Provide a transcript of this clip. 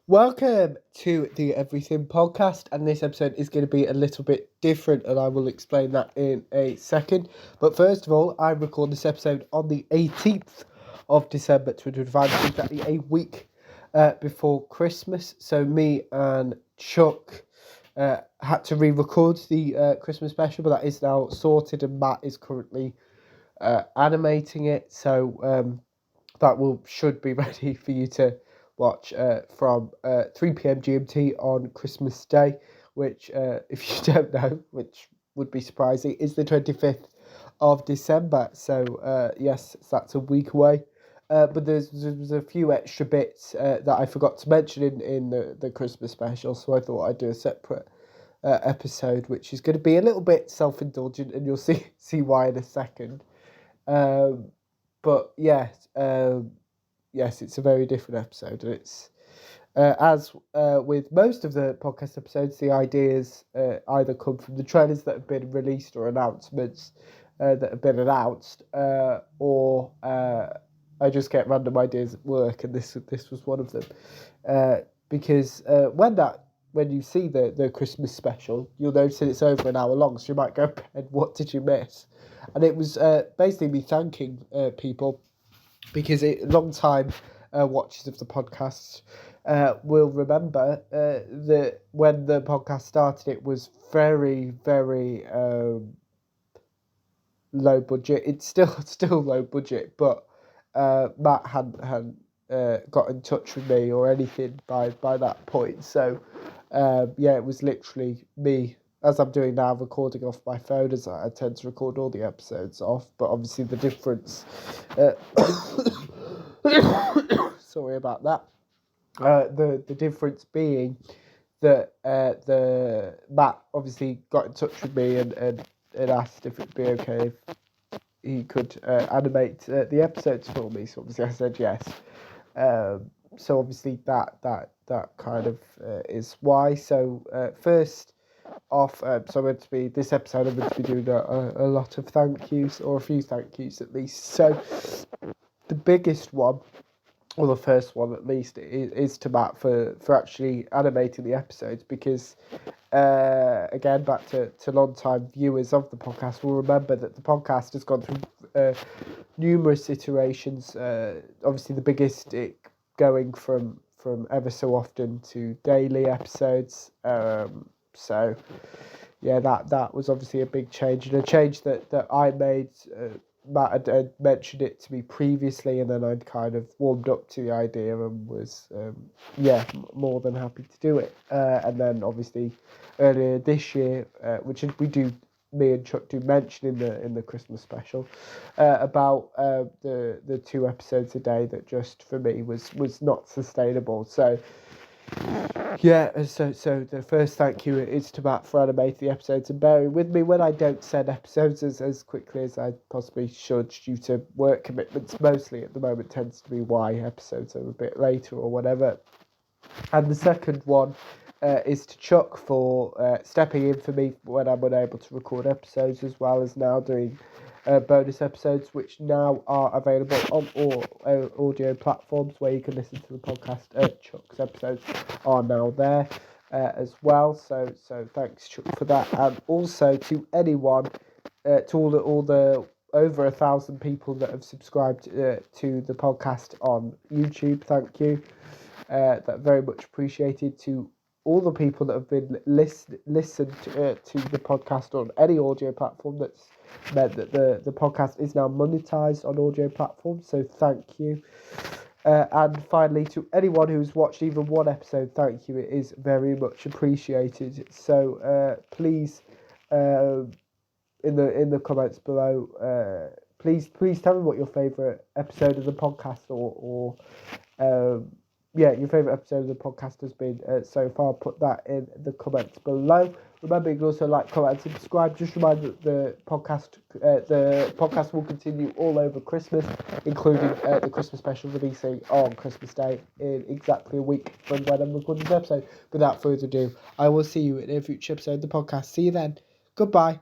Welcome to the Everything Podcast, and this episode is going to be a little bit different, and I will explain that in a second. But first of all, I record this episode on the 18th of December 2025, exactly a week before Christmas. So me and Chuck had to re-record the Christmas special, but that is now sorted, and Matt is currently animating it. So that should be ready for you to watch from 3 p.m. GMT on Christmas Day, which, if you don't know, which would be surprising, is the 25th of December. So, yes, that's a week away. But there's a few extra bits that I forgot to mention in the Christmas special, so I thought I'd do a separate episode, which is going to be a little bit self-indulgent, and you'll see why in a second. But yes, it's a very different episode, and it's as with most of the podcast episodes, the ideas either come from the trailers that have been released or announcements that have been announced, or I just get random ideas at work, and this was one of them. Because when you see the Christmas special, you'll notice that it's over an hour long, so you might go, and what did you miss? And it was basically me thanking people, because long time watchers of the podcast will remember that when the podcast started, it was very, very low budget. It's still low budget, but Matt hadn't got in touch with me or anything by that point. So it was literally me, as I'm doing now, recording off my phone, as I tend to record all the episodes off. But obviously the difference, sorry about that. The difference being that the Matt obviously got in touch with me and asked if it'd be okay if he could animate the episodes for me. So obviously I said yes. So obviously that kind of is why. So first off, so I'm going to be this episode. I'm going to be doing a lot of thank yous, or a few thank yous at least. So the biggest one, or the first one at least, is to Matt for actually animating the episodes, because again, back to long-time viewers of the podcast will remember that the podcast has gone through numerous iterations. Obviously the biggest, it going from ever so often to daily episodes. So yeah, that was obviously a big change, and a change that I made. Matt had mentioned it to me previously, and then I'd kind of warmed up to the idea and was more than happy to do it. And then obviously earlier this year, which me and Chuck do mention in the Christmas special, about the 2 episodes a day, that just for me was not sustainable. So so the first thank you is to Matt for animating the episodes and bearing with me when I don't send episodes as quickly as I possibly should due to work commitments. Mostly at the moment tends to be why episodes are a bit later or whatever. And the second one is to Chuck for stepping in for me when I'm unable to record episodes, as well as now doing bonus episodes, which now are available on all audio platforms where you can listen to the podcast. Chuck's episodes are now there as well. So thanks, Chuck, for that. And also to anyone, to all the over 1,000 people that have subscribed to the podcast on YouTube. Thank you. That very much appreciated. To all the people that have been listened to the podcast on any audio platform, that's meant that the podcast is now monetized on audio platforms, so thank you. And finally, to anyone who's watched even one episode, thank you. It is very much appreciated. So please, in the comments below, please tell me what your favourite episode of the podcast or your favourite episode of the podcast has been so far. Put that in the comments below. Remember, you can also like, comment, and subscribe. Just remind that the podcast will continue all over Christmas, including the Christmas special releasing on Christmas Day in exactly a week from when I'm recording this episode. Without further ado, I will see you in a future episode of the podcast. See you then. Goodbye.